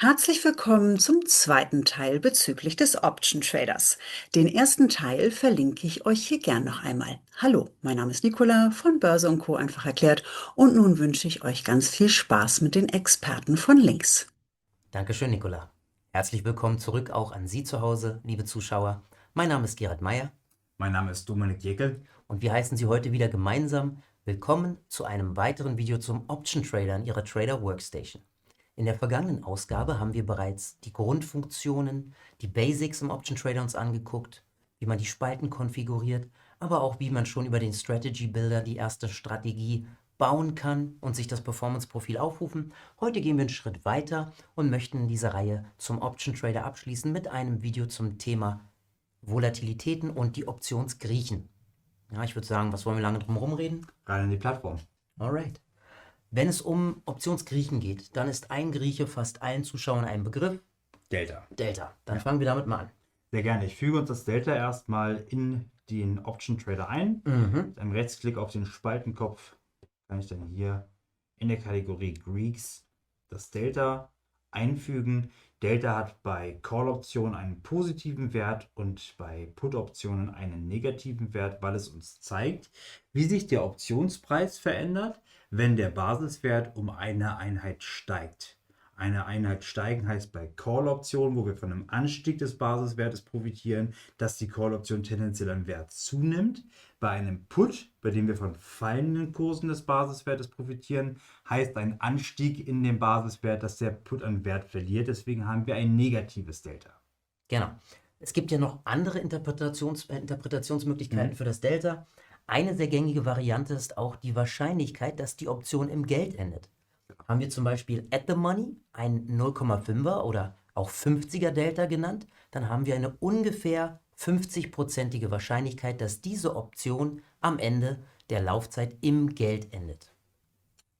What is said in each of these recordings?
Herzlich willkommen zum zweiten Teil bezüglich des Option Traders. Den ersten Teil verlinke ich euch hier gern noch einmal. Hallo, mein Name ist Nicola von Börse & Co. einfach erklärt und nun wünsche ich euch ganz viel Spaß mit den Experten von links. Dankeschön, Nicola. Herzlich willkommen zurück auch an Sie zu Hause, liebe Zuschauer. Mein Name ist Gerhard Meyer Mein Name ist Dominik Jekyll. und wir heißen Sie heute wieder gemeinsam willkommen zu einem weiteren Video zum Option Trader in Ihrer Trader Workstation. In der vergangenen Ausgabe haben wir bereits die Grundfunktionen, die Basics im Option Trader uns angeguckt, wie man die Spalten konfiguriert, aber auch wie man schon über den Strategy Builder die erste Strategie bauen kann und sich das Performance-Profil aufrufen. Heute gehen wir einen Schritt weiter und möchten diese Reihe zum Option Trader abschließen mit einem Video zum Thema Volatilitäten und die Optionsgriechen. Ja, ich würde sagen, was wollen wir lange drum herum reden? Rein in die Plattform. Alright. Wenn es um Optionsgriechen geht, dann ist ein Grieche fast allen Zuschauern ein Begriff. Delta. Delta. Dann fangen wir damit mal an. Sehr gerne. Ich füge uns das Delta erstmal in den Option Trader ein. Mit einem Rechtsklick auf den Spaltenkopf kann ich dann hier in der Kategorie Greeks das Delta einfügen. Delta hat bei Call-Optionen einen positiven Wert und bei Put-Optionen einen negativen Wert, weil es uns zeigt, wie sich der Optionspreis verändert, wenn der Basiswert um eine Einheit steigt. Eine Einheit steigen heißt bei Call-Optionen, wo wir von einem Anstieg des Basiswertes profitieren, dass die Call-Option tendenziell an Wert zunimmt. Bei einem Put, bei dem wir von fallenden Kursen des Basiswertes profitieren, heißt ein Anstieg in dem Basiswert, dass der Put an Wert verliert. Deswegen haben wir ein negatives Delta. Genau. Es gibt ja noch andere Interpretationsmöglichkeiten für das Delta. Eine sehr gängige Variante ist auch die Wahrscheinlichkeit, dass die Option im Geld endet. Haben wir zum Beispiel at the money ein 0,5er oder auch 50er Delta genannt, dann haben wir eine ungefähr 50-prozentige Wahrscheinlichkeit, dass diese Option am Ende der Laufzeit im Geld endet.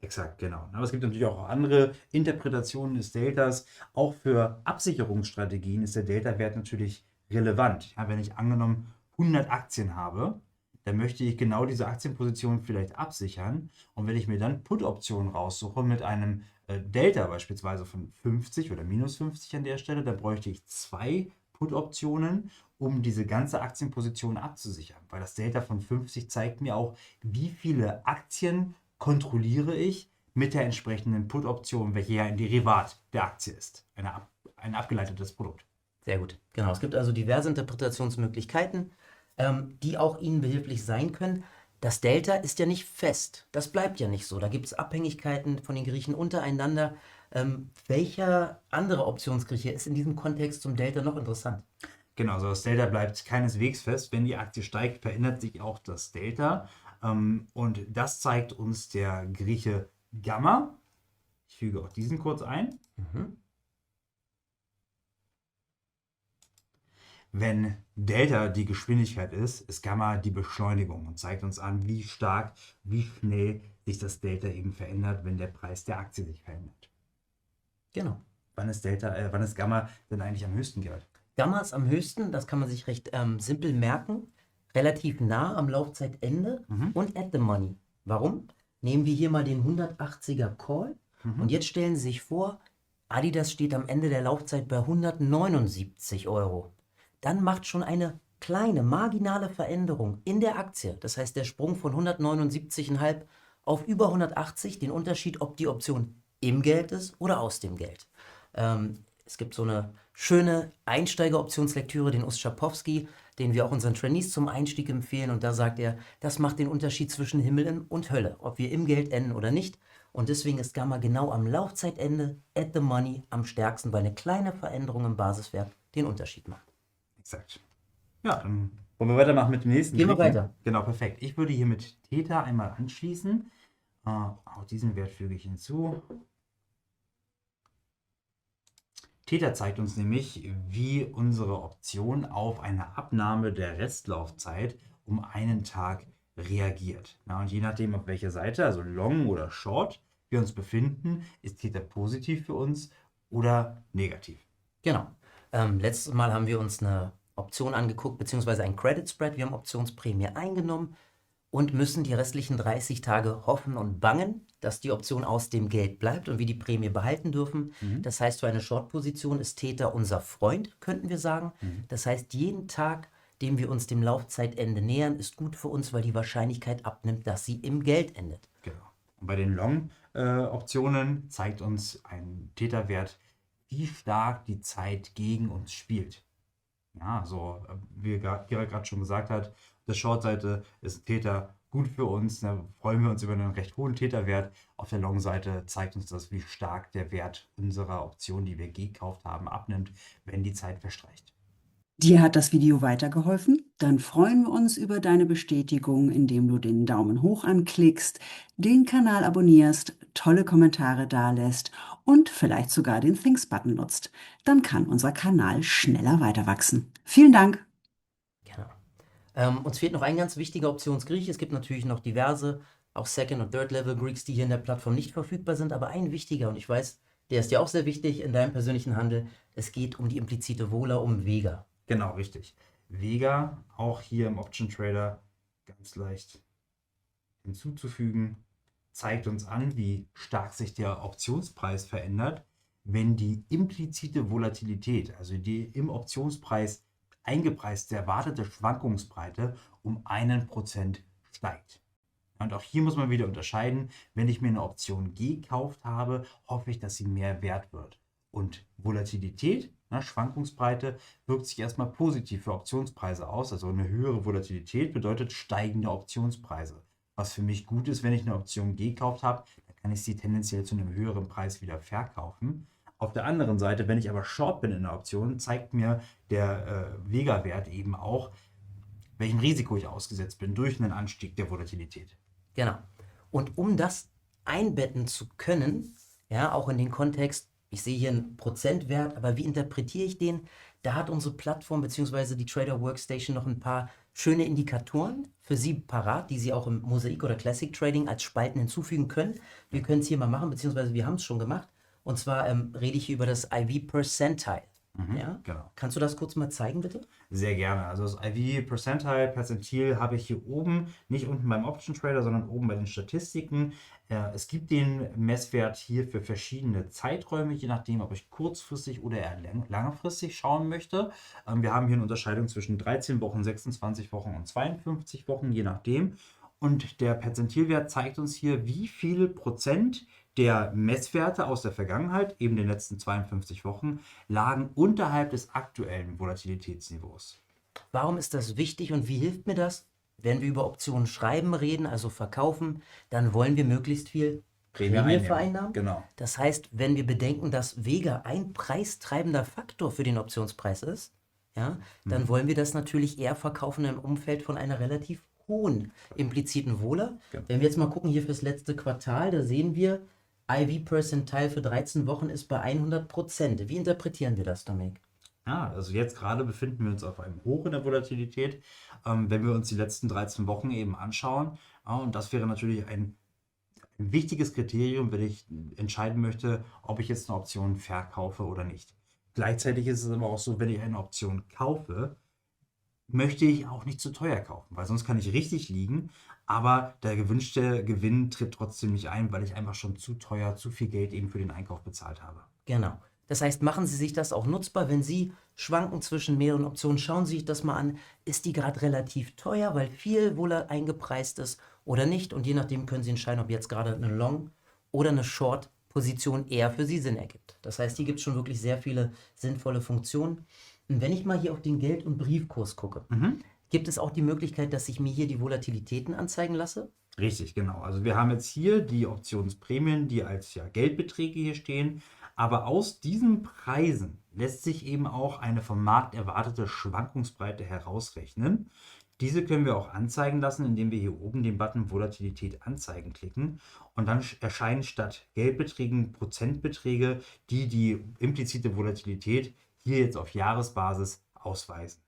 Exakt, genau. Aber es gibt natürlich auch andere Interpretationen des Deltas. Auch für Absicherungsstrategien ist der Delta-Wert natürlich relevant. Ja, wenn ich angenommen 100 Aktien habe, dann möchte ich genau diese Aktienposition vielleicht absichern. Und wenn ich mir dann Put-Optionen raussuche mit einem Delta beispielsweise von 50 oder minus 50 an der Stelle, dann bräuchte ich 2 Put-Optionen, um diese ganze Aktienposition abzusichern. Weil das Delta von 50 zeigt mir auch, wie viele Aktien kontrolliere ich mit der entsprechenden Put-Option, welche ja ein Derivat der Aktie ist. Ein abgeleitetes Produkt. Sehr gut. Genau, es gibt also diverse Interpretationsmöglichkeiten, die auch Ihnen behilflich sein können. Das Delta ist ja nicht fest. Das bleibt ja nicht so. Da gibt es Abhängigkeiten von den Griechen untereinander. Welcher andere Optionsgrieche ist in diesem Kontext zum Delta noch interessant? Genau, also das Delta bleibt keineswegs fest. Wenn die Aktie steigt, verändert sich auch das Delta. Und das zeigt uns der Grieche Gamma. Ich füge auch diesen kurz ein. Wenn Delta die Geschwindigkeit ist Gamma die Beschleunigung und zeigt uns an, wie stark, wie schnell sich das Delta eben verändert, wenn der Preis der Aktie sich verändert. Genau. Wann ist Gamma denn eigentlich am höchsten, Gerald? Gamma ist am höchsten, das kann man sich recht simpel merken, relativ nah am Laufzeitende und at the money. Warum? Nehmen wir hier mal den 180er Call und jetzt stellen Sie sich vor, Adidas steht am Ende der Laufzeit bei 179 Euro. Dann macht schon eine kleine, marginale Veränderung in der Aktie, das heißt der Sprung von 179,5 auf über 180, den Unterschied, ob die Option im Geld ist oder aus dem Geld. Es gibt so eine schöne Einsteigeroptionslektüre, den Uschapowski, den wir auch unseren Trainees zum Einstieg empfehlen. Und da sagt er, das macht den Unterschied zwischen Himmel und Hölle, ob wir im Geld enden oder nicht. Und deswegen ist Gamma genau am Laufzeitende, at the money, am stärksten, weil eine kleine Veränderung im Basiswert den Unterschied macht. Exakt. Ja, dann wollen wir weitermachen mit dem nächsten. Gehen wir weiter. Genau, perfekt. Ich würde hier mit Theta einmal anschließen. Auch diesen Wert füge ich hinzu. Theta zeigt uns nämlich, wie unsere Option auf eine Abnahme der Restlaufzeit um einen Tag reagiert. Na, und je nachdem, auf welcher Seite, also Long oder Short, wir uns befinden, ist Theta positiv für uns oder negativ. Genau. Letztes Mal haben wir uns eine Option angeguckt, beziehungsweise ein Credit Spread. Wir haben Optionsprämie eingenommen und müssen die restlichen 30 Tage hoffen und bangen, dass die Option aus dem Geld bleibt und wir die Prämie behalten dürfen. Das heißt, für eine Short-Position ist Theta unser Freund, könnten wir sagen. Das heißt, jeden Tag, dem wir uns dem Laufzeitende nähern, ist gut für uns, weil die Wahrscheinlichkeit abnimmt, dass sie im Geld endet. Genau. Und bei den Long-Optionen zeigt uns ein Theta-Wert, wie stark die Zeit gegen uns spielt. Ja, so wie Gerald gerade schon gesagt hat, auf der Short-Seite ist ein Theta gut für uns. Da freuen wir uns über einen recht hohen Theta-Wert. Auf der Long-Seite zeigt uns das, wie stark der Wert unserer Option, die wir gekauft haben, abnimmt, wenn die Zeit verstreicht. Dir hat das Video weitergeholfen? Dann freuen wir uns über deine Bestätigung, indem du den Daumen hoch anklickst, den Kanal abonnierst, tolle Kommentare dalässt und vielleicht sogar den Thanks-Button nutzt. Dann kann unser Kanal schneller weiter wachsen. Vielen Dank! Genau. Uns fehlt noch ein ganz wichtiger Optionsgriech. Es gibt natürlich noch diverse, auch Second- und Third-Level-Greeks, die hier in der Plattform nicht verfügbar sind, aber ein wichtiger, und ich weiß, der ist dir auch sehr wichtig in deinem persönlichen Handel. Es geht um die implizite Vola, um Vega. Genau, richtig. Vega, auch hier im Option Trader ganz leicht hinzuzufügen, zeigt uns an, wie stark sich der Optionspreis verändert, wenn die implizite Volatilität, also die im Optionspreis eingepreiste erwartete Schwankungsbreite um 1% steigt. Und auch hier muss man wieder unterscheiden, wenn ich mir eine Option gekauft habe, hoffe ich, dass sie mehr wert wird. Und Volatilität, Schwankungsbreite, wirkt sich erstmal positiv für Optionspreise aus. Also eine höhere Volatilität bedeutet steigende Optionspreise. Was für mich gut ist, wenn ich eine Option gekauft habe, dann kann ich sie tendenziell zu einem höheren Preis wieder verkaufen. Auf der anderen Seite, wenn ich aber short bin in der Option, zeigt mir der Vega-Wert eben auch, welchem Risiko ich ausgesetzt bin durch einen Anstieg der Volatilität. Genau. Und um das einbetten zu können, ja, auch in den Kontext, ich sehe hier einen Prozentwert, aber wie interpretiere ich den? Da hat unsere Plattform bzw. die Trader Workstation noch ein paar schöne Indikatoren für Sie parat, die Sie auch im Mosaik oder Classic Trading als Spalten hinzufügen können. Wir können es hier mal machen, beziehungsweise wir haben es schon gemacht. Und zwar rede ich hier über das IV Percentile. Ja? Genau. Kannst du das kurz mal zeigen, bitte? Sehr gerne. Also das IV Percentil habe ich hier oben, nicht unten beim Option Trader, sondern oben bei den Statistiken. Es gibt den Messwert hier für verschiedene Zeiträume, je nachdem, ob ich kurzfristig oder eher langfristig schauen möchte. Wir haben hier eine Unterscheidung zwischen 13 Wochen, 26 Wochen und 52 Wochen, je nachdem. Und der Perzentilwert zeigt uns hier, wie viel Prozent der Messwerte aus der Vergangenheit, eben den letzten 52 Wochen, lagen unterhalb des aktuellen Volatilitätsniveaus. Warum ist das wichtig und wie hilft mir das? Wenn wir über Optionen schreiben reden, also verkaufen, dann wollen wir möglichst viel Prämie vereinnahmen. Genau. Das heißt, wenn wir bedenken, dass Vega ein preistreibender Faktor für den Optionspreis ist, ja, dann wollen wir das natürlich eher verkaufen im Umfeld von einer relativ hohen impliziten Vola. Genau. Wenn wir jetzt mal gucken hier fürs letzte Quartal, da sehen wir, IV Percentile für 13 Wochen ist bei 100%. Wie interpretieren wir das, Dominik? Ja, also jetzt gerade befinden wir uns auf einem Hoch in der Volatilität, wenn wir uns die letzten 13 Wochen eben anschauen. Und das wäre natürlich ein wichtiges Kriterium, wenn ich entscheiden möchte, ob ich jetzt eine Option verkaufe oder nicht. Gleichzeitig ist es aber auch so, wenn ich eine Option kaufe, möchte ich auch nicht zu teuer kaufen, weil sonst kann ich richtig liegen, aber der gewünschte Gewinn tritt trotzdem nicht ein, weil ich einfach schon zu teuer, zu viel Geld eben für den Einkauf bezahlt habe. Genau. Das heißt, machen Sie sich das auch nutzbar, wenn Sie schwanken zwischen mehreren Optionen. Schauen Sie sich das mal an. Ist die gerade relativ teuer, weil viel wohl eingepreist ist oder nicht? Und je nachdem können Sie entscheiden, ob jetzt gerade eine Long- oder eine Short-Position eher für Sie Sinn ergibt. Das heißt, hier gibt es schon wirklich sehr viele sinnvolle Funktionen. Und wenn ich mal hier auf den Geld- und Briefkurs gucke, gibt es auch die Möglichkeit, dass ich mir hier die Volatilitäten anzeigen lasse? Richtig, genau. Also wir haben jetzt hier die Optionsprämien, die als Geldbeträge hier stehen. Aber aus diesen Preisen lässt sich eben auch eine vom Markt erwartete Schwankungsbreite herausrechnen. Diese können wir auch anzeigen lassen, indem wir hier oben den Button Volatilität anzeigen klicken. Und dann erscheinen statt Geldbeträgen Prozentbeträge, die die implizite Volatilität hier jetzt auf Jahresbasis ausweisen.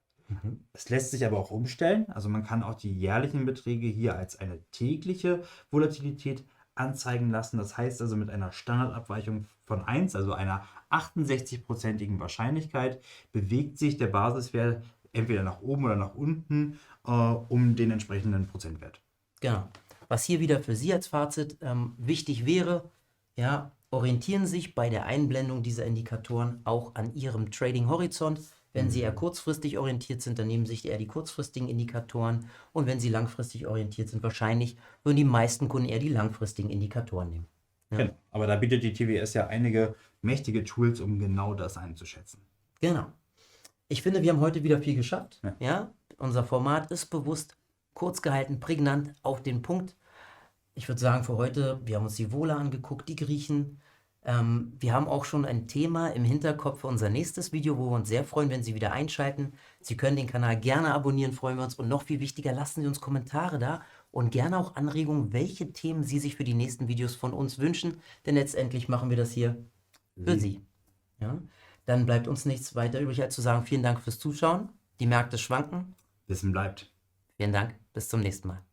Es lässt sich aber auch umstellen. Also man kann auch die jährlichen Beträge hier als eine tägliche Volatilität anzeigen lassen. Das heißt also mit einer Standardabweichung von 1, also einer 68%igen Wahrscheinlichkeit, bewegt sich der Basiswert entweder nach oben oder nach unten um den entsprechenden Prozentwert. Genau. Was hier wieder für Sie als Fazit wichtig wäre, ja, orientieren Sie sich bei der Einblendung dieser Indikatoren auch an Ihrem Trading-Horizont. Wenn Sie eher kurzfristig orientiert sind, dann nehmen Sie sich eher die kurzfristigen Indikatoren. Und wenn Sie langfristig orientiert sind, wahrscheinlich würden die meisten Kunden eher die langfristigen Indikatoren nehmen. Ja. Genau. Aber da bietet die TWS ja einige mächtige Tools, um genau das einzuschätzen. Genau. Ich finde, wir haben heute wieder viel geschafft. Ja. Ja? Unser Format ist bewusst kurz gehalten, prägnant, auf den Punkt. Ich würde sagen, für heute, wir haben uns die Wohler angeguckt, die Griechen. Wir haben auch schon ein Thema im Hinterkopf für unser nächstes Video, wo wir uns sehr freuen, wenn Sie wieder einschalten. Sie können den Kanal gerne abonnieren, freuen wir uns. Und noch viel wichtiger, lassen Sie uns Kommentare da und gerne auch Anregungen, welche Themen Sie sich für die nächsten Videos von uns wünschen. Denn letztendlich machen wir das hier für Sie. Ja? Dann bleibt uns nichts weiter übrig, als zu sagen, vielen Dank fürs Zuschauen. Die Märkte schwanken. Wissen bleibt. Vielen Dank. Bis zum nächsten Mal.